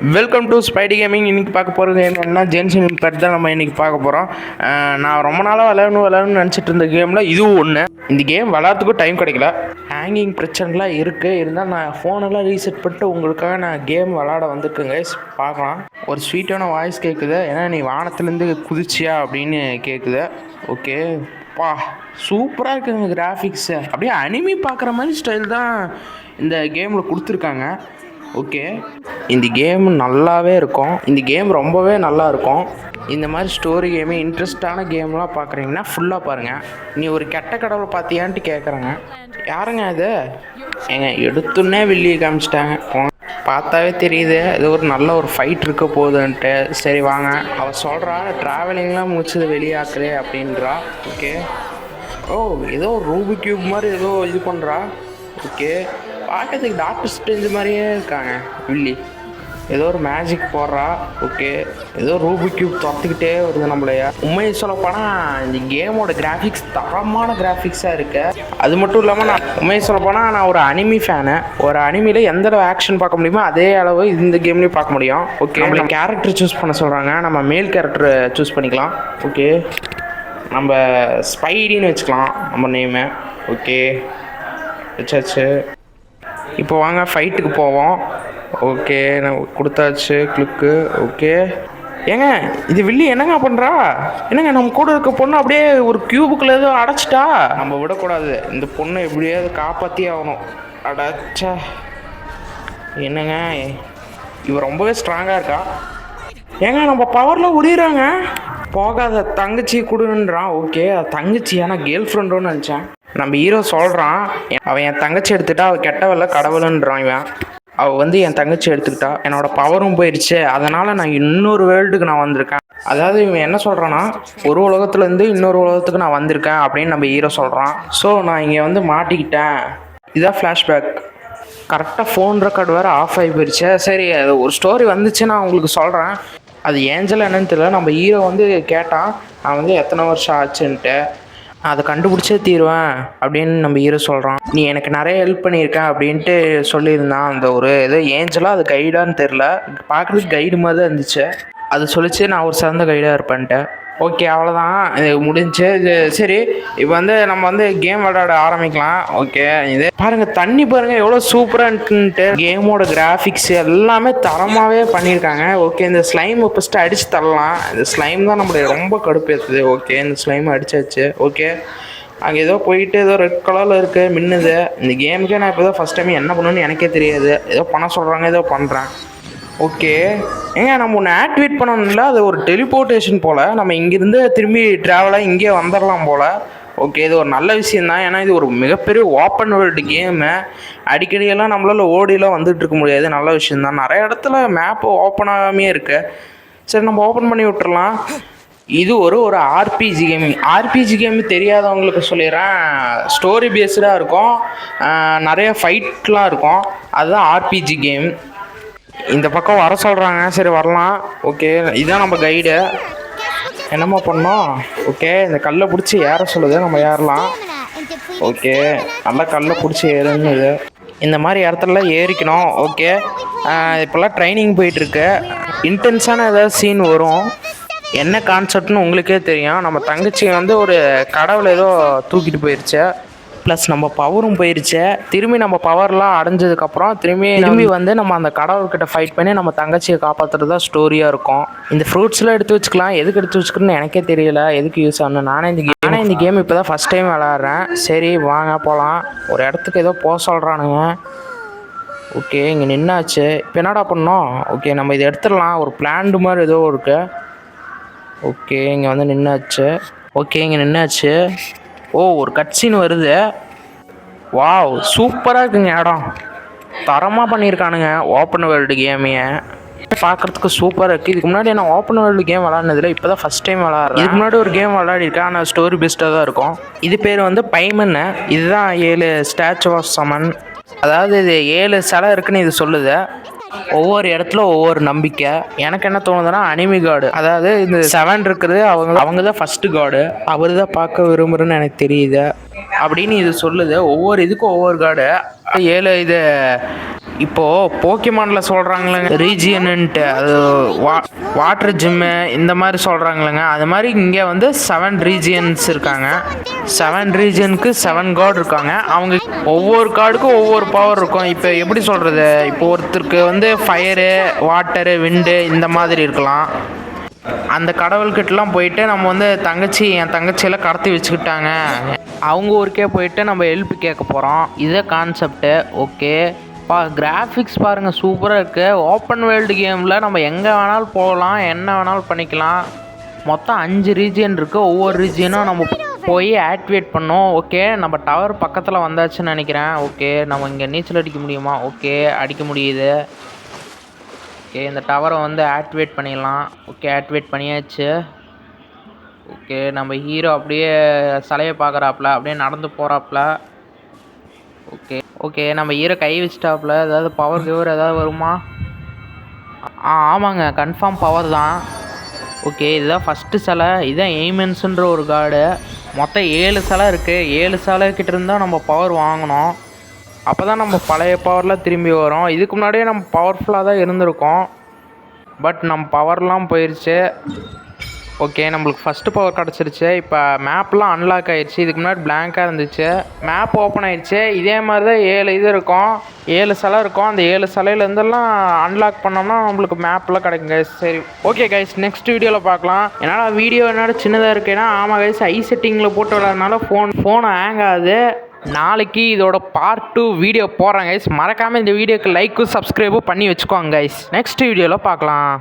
Welcome to Spidey gaming. இன்றைக்கி பார்க்க போகிறது என்னென்னா ஜென்சன் இம்பேக்ட் தான் நம்ம இன்றைக்கி பார்க்க போகிறோம். நான் ரொம்ப நாளாக விளையாடணும்னு நினச்சிட்டு இருந்த கேமில் இதுவும் ஒன்று. இந்த கேம் விளையாடுறதுக்கும் டைம் கிடைக்கல, ஹேங்கிங் பிரச்சனைலாம் இருக்குது. இருந்தால் நான் ஃபோனெல்லாம் ரீசெட் பண்ணிட்டு உங்களுக்காக நான் கேம் விளாட வந்திருக்கேங்க. பார்க்கலாம். ஒரு ஸ்வீட்டான வாய்ஸ் கேட்குது, ஏன்னா நீ வானத்துலேருந்து குதிச்சியா அப்படின்னு கேட்குது. ஓகே பா, சூப்பராக இருக்குங்க கிராஃபிக்ஸு. அப்படியே அனிமி பார்க்குற மாதிரி ஸ்டைல் தான் இந்த கேமில் கொடுத்துருக்காங்க. ஓகே, இந்த கேம் நல்லாவே இருக்கும். இந்த கேம் ரொம்பவே நல்லா இருக்கும். இந்த மாதிரி ஸ்டோரி கேமு, இன்ட்ரெஸ்டான கேம்லாம் பார்க்குறீங்கன்னா ஃபுல்லாக பாருங்கள். நீ ஒரு கெட்ட கடவுளை பார்த்தியான்ட்டு கேட்குறேங்க. யாருங்க அது? ஏங்க எடுத்துன்னே வெளியே காமிச்சிட்டாங்க. பார்த்தாவே தெரியுது இது ஒரு நல்ல ஒரு ஃபைட் இருக்க போகுதுன்ட்டு. சரி வாங்க. அவள் சொல்கிறா ட்ராவலிங்லாம் முடிச்சது வெளியாக்குறே அப்படின்றா. ஓகே. ஓ, ஏதோ ரூபி கியூப் மாதிரி ஏதோ இது பண்ணுறா. ஓகே, பார்க்கறதுக்கு டாக்டர் ஸ்ட்ரேஞ்ச் மாதிரியே இருக்காங்க வில்லி. ஏதோ ஒரு மேஜிக் போடுறா. ஓகே, ஏதோ ரூபி கியூப் துரத்துக்கிட்டே வருது நம்மளையா. உண்மையை சொல்லப்போனால் இந்த கேமோட கிராஃபிக்ஸ் தரமான கிராஃபிக்ஸாக இருக்கு. அது மட்டும் இல்லாமல் நான் உண்மையை சொல்லப்போனால் நான் ஒரு அனிமி ஃபேனு. ஒரு அனிமியில் எந்த அளவு ஆக்ஷன் பார்க்க முடியுமோ அதே அளவு இந்த கேம்லேயும் பார்க்க முடியும். ஓகே, நம்மளை கேரக்டர் சூஸ் பண்ண சொல்கிறாங்க. நம்ம மேல் கேரக்டர் சூஸ் பண்ணிக்கலாம். ஓகே, நம்ம ஸ்பைடின்னு வச்சுக்கலாம் நம்ம நேமு. ஓகே வச்சாச்சு. இப்போ வாங்க ஃபைட்டுக்கு போவோம். ஓகே, நான் கொடுத்தாச்சு கிளிக்கு. ஓகே, ஏங்க இது வில்லி என்னங்க பண்ணுறா? என்னங்க நம்ம கூட இருக்க பொண்ணு அப்படியே ஒரு கியூபுக்குள்ள ஏதோ அடைச்சிட்டா. நம்ம விடக்கூடாது, இந்த பொண்ணை எப்படியாவது காப்பாற்றி ஆகணும். அடைச்சா என்னங்க, இவ ரொம்பவே ஸ்ட்ராங்காக இருக்கா. ஏங்க நம்ம பவரில் உரியிறாங்க. போகாத தங்கச்சி கொடுன்றான். ஓகே, தங்கச்சி ஆனால் கேர்ள் ஃப்ரெண்டோன்னு நினச்சேன். நம்ம ஹீரோ சொல்கிறான், அவன் என் தங்கச்சி எடுத்துட்டா அவள் கெட்டவல்ல கடவுளுன்றான். இவன் அவள் என் தங்கச்சி எடுத்துக்கிட்டா, என்னோடய பவரும் போயிடுச்சு, அதனால் நான் இன்னொரு வேர்ல்டுக்கு நான் வந்திருக்கேன். அதாவது இவன் என்ன சொல்கிறான்னா, ஒரு உலகத்துலேருந்து இன்னொரு உலகத்துக்கு நான் வந்திருக்கேன் அப்படின்னு நம்ம ஹீரோ சொல்கிறான். ஸோ நான் இங்கே மாட்டிக்கிட்டேன். இதான் ஃப்ளாஷ்பேக். கரெக்டாக ஃபோன் ரெக்கார்டு வேறு ஆஃப் ஆகி போயிடுச்சு. சரி, அது ஒரு ஸ்டோரி வந்துச்சு, நான் உங்களுக்கு சொல்கிறேன். அது ஏஞ்சல் என்னன்னு தெரியல. நம்ம ஹீரோ கேட்டான், நான் எத்தனை வருஷம் ஆச்சுன்ட்டு. அதை கண்டுபிடிச்சே தீருவேன் அப்படின்னு நம்ம ஹீரோ சொல்கிறான். நீ எனக்கு நிறைய ஹெல்ப் பண்ணியிருக்கேன் அப்படின்ட்டு சொல்லியிருந்தான். அந்த ஒரு ஏதோ ஏஞ்சலாக அது கைடான்னு தெரில, பார்க்குறதுக்கு கைடு மாதிரி தான் இருந்துச்சு. அது சொல்லிச்சு நான் ஒரு சிறந்த கைடாக இருப்பேன்ட்டு. ஓகே, அவ்வளோதான், இது முடிஞ்சு. இது சரி, இப்போ நம்ம கேம் விளையாட ஆரம்பிக்கலாம். ஓகே, இது பாருங்கள், தண்ணி பாருங்கள் எவ்வளோ சூப்பரான்ட்டு. கேமோட கிராஃபிக்ஸ் எல்லாமே தரமாகவே பண்ணியிருக்காங்க. ஓகே, இந்த ஸ்லைம் ஃபஸ்ட்டு அடித்து தரலாம். இந்த ஸ்லைம் தான் நம்மளுடைய ரொம்ப கடுப்பேற்றுது. ஓகே, இந்த ஸ்லைம் அடிச்சாச்சு. ஓகே, அங்கே ஏதோ போயிட்டு ஏதோ ரெட் கலரில் இருக்குது மின்னுது. இந்த கேமுக்கே நான் இப்போ தான் ஃபஸ்ட் டைம் என்ன பண்ணணுன்னு எனக்கே தெரியாது. ஏதோ பண்ண சொல்கிறாங்க, ஏதோ பண்ணுறேன். ஓகே, ஏங்க நம்ம ஒன்று ஆக்டிவேட் பண்ணணும்ல, அது ஒரு டெலிபோர்ட்டேஷன் போல். நம்ம இங்கேருந்து திரும்பி ட்ராவலாக இங்கே வந்துடலாம் போல். ஓகே, இது ஒரு நல்ல விஷயந்தான். ஏன்னா இது ஒரு மிகப்பெரிய ஓப்பன் வேர்ல்டு கேமு. அடிக்கடியெல்லாம் நம்மளால் ஓடிலாம் வந்துட்டு இருக்க முடியாது. நல்ல விஷயந்தான். நிறைய இடத்துல மேப்பு ஓப்பன் ஆகாமே இருக்கு. சரி, நம்ம ஓப்பன் பண்ணி விட்டுறலாம். இது ஒரு ஆர்பிஜி கேமிங். ஆர்பிஜி கேம் தெரியாதவங்களுக்கு சொல்லிடுறேன், ஸ்டோரி பேஸ்டாக இருக்கும், நிறைய ஃபைட்லாம் இருக்கும். அதுதான் ஆர்பிஜி கேம். இந்த பக்கம் வர சொல்கிறாங்க. சரி வரலாம். ஓகே, இதுதான் நம்ம கைடு. என்னம்மா பண்ணோம்? ஓகே, இந்த கல்லை பிடிச்சி ஏற சொல்லுது, நம்ம ஏறலாம். ஓகே, நல்லா கல்லை பிடிச்சி ஏறுங்குது. இந்த மாதிரி இடத்துலலாம் ஏறிக்கணும். ஓகே, இப்போல்லாம் ட்ரைனிங் போயிட்டுருக்கு. இன்டென்ஸான ஏதாவது சீன் வரும். என்ன கான்செப்ட்னு உங்களுக்கே தெரியும். நம்ம தங்கச்சி ஒரு கடவுளை ஏதோ தூக்கிட்டு போயிடுச்சு. ப்ளஸ் நம்ம பவரும் போயிடுச்சு. திரும்பி நம்ம பவர்லாம் அடைஞ்சதுக்கப்புறம் திரும்பி நம்ம அந்த கடவுள்கிட்ட ஃபைட் பண்ணி நம்ம தங்கச்சியை காப்பாற்றுறது தான் ஸ்டோரியாக இருக்கும். இந்த ஃப்ரூட்ஸ்லாம் எடுத்து வச்சுக்கலாம். எதுக்கு எடுத்து வச்சுக்கணும்னு எனக்கே தெரியல, எதுக்கு யூஸ் ஆகணும். நானே இந்த கேம் இப்போ தான் ஃபஸ்ட் டைம் விளாட்றேன். சரி வாங்க போகலாம். ஒரு இடத்துக்கு ஏதோ போக சொல்கிறானுங்க. ஓகே, இங்கே நின்னாச்சு. இப்போ என்னடா பண்ணோம்? ஓகே, நம்ம இதை எடுத்துடலாம். ஒரு பிளான்டு மாதிரி ஏதோ இருக்குது. ஓகே, இங்கே நின்னாச்சு. ஓகே, இங்கே நின்னாச்சு. ஓ, ஒரு கட்சின்னு வருது. வாவ், சூப்பராக இருக்குங்க இடம். தரமாக பண்ணியிருக்கானுங்க ஓப்பன் வேர்ல்டு கேமையை. பார்க்குறதுக்கு சூப்பராக இருக்குது. இதுக்கு முன்னாடி நான் ஓப்பன் வேர்ல்டு கேம் விளாட்னதில்ல, இப்போ தான் ஃபஸ்ட் டைம் விளாட்றேன். இதுக்கு முன்னாடி ஒரு கேம் விளாடிருக்கேன், ஆனால் ஸ்டோரி பெஸ்ட்டாக தான் இருக்கும். இது பேர் பைமன்னு. இதுதான் 7 ஸ்டாச்சு ஆஃப் சமன். அதாவது இது 7 சிலை இருக்குன்னு இது சொல்லுது. ஒவ்வொரு இடத்துல ஒவ்வொரு நம்பிக்கை. எனக்கு என்ன தோணுதுன்னா, அனிமி காடு, அதாவது இந்த 7 இருக்கிறது அவங்க தான் ஃபஸ்ட்டு காடு. அவர் தான் பார்க்க விரும்புகிறேன்னு எனக்கு தெரியுது அப்படின்னு இது சொல்லுது. ஒவ்வொரு இதுக்கும் ஒவ்வொரு காடு. 7 இது இப்போது போக்கிமானில் சொல்கிறாங்களேங்க ரீஜியனுன்ட்டு, அது வாட்டர் ஜிம்மு இந்த மாதிரி சொல்கிறாங்களேங்க. அது மாதிரி இங்கே வந்து 7 ரீஜியன்ஸ் இருக்காங்க. 7 ரீஜியனுக்கு 7 கார்டு இருக்காங்க. அவங்க ஒவ்வொரு கார்டுக்கும் ஒவ்வொரு பவர் இருக்கும். இப்போ எப்படி சொல்கிறது, இப்போ ஒருத்தருக்கு வந்து ஃபயரு, வாட்டரு, விண்டு இந்த மாதிரி இருக்கலாம். அந்த கடவுள்கிட்டலாம் போயிட்டு நம்ம வந்து என் தங்கச்சியெல்லாம் கடத்தி வச்சுக்கிட்டாங்க, அவங்க ஊருக்கே போயிட்டு நம்ம ஹெல்ப் கேட்க போகிறோம். இதே கான்செப்டு. ஓகே கிராஃபிக்ஸ் பாருங்கள், சூப்பராக இருக்குது. ஓப்பன் வேர்ல்டு கேமில் நம்ம எங்கே வேணாலும் போகலாம், என்ன வேணாலும் பண்ணிக்கலாம். மொத்தம் 5 ரீஜியன் இருக்குது. ஒவ்வொரு ரீஜியனும் நம்ம போய் ஆக்டிவேட் பண்ணோம். ஓகே நம்ம டவர் பக்கத்தில் வந்தாச்சுன்னு நினைக்கிறேன். ஓகே நம்ம இங்கே நீச்சல் அடிக்க முடியுமா? ஓகே அடிக்க முடியுது. ஓகே இந்த டவரை வந்து ஆக்டிவேட் பண்ணிடலாம். ஓகே ஆக்டிவேட் பண்ணியாச்சு. ஓகே நம்ம ஹீரோ அப்படியே சிலையை பார்க்குறாப்புல, அப்படியே நடந்து போகிறாப்புல. ஓகே ஓகே நம்ம ஹீரோ கை வச்சிட்டாப்புல. ஏதாவது பவர் கிவர் ஏதாவது வருமா? ஆமாங்க கன்ஃபார்ம் பவர் தான். ஓகே இதுதான் ஃபஸ்ட்டு சிலை. இதுதான் எய்மென்ஸுன்ற ஒரு கார்டு. மொத்தம் 7 சிலை இருக்குது. 7 சிலை கிட்ட இருந்தால் நம்ம பவர் வாங்கணும். அப்போ தான் நம்ம பழைய பவர்லாம் திரும்பி வரும். இதுக்கு முன்னாடியே நம்ம பவர்ஃபுல்லாக தான் இருந்திருக்கோம். பட் நம்ம பவர்லாம் போயிடுச்சு. ஓகே நம்மளுக்கு ஃபஸ்ட்டு பவர் கிடச்சிருச்சு. இப்போ மேப்லாம் அன்லாக் ஆகிடுச்சு. இதுக்கு முன்னாடி பிளாங்காக இருந்துச்சு, மேப் ஓப்பன் ஆகிடுச்சு. இதே மாதிரி தான் 7 இது இருக்கும், 7 சிலை இருக்கும். அந்த 7 சிலையிலேருந்தெல்லாம் அன்லாக் பண்ணோம்னா நம்மளுக்கு மேப்லாம் கிடைக்குங்க. சரி ஓகே கைஸ் நெக்ஸ்ட் வீடியோவில் பார்க்கலாம். என்னால் வீடியோ என்னோட சின்னதாக இருக்குன்னா, ஆமாம் கைஸ் ஐ செட்டிங்கில் போட்டு விளாட்றதுனால ஃபோன் ஹேங் ஆகுது. நாளைக்கு இதோட பார்ட் 2 வீடியோ போடுறேன் கைஸ். மறக்காமல் இந்த வீடியோக்கு லைக்கும் சப்ஸ்கிரைபும் பண்ணி வச்சுக்கோங்க கைஸ். நெக்ஸ்ட் வீடியோவில் பார்க்கலாம்.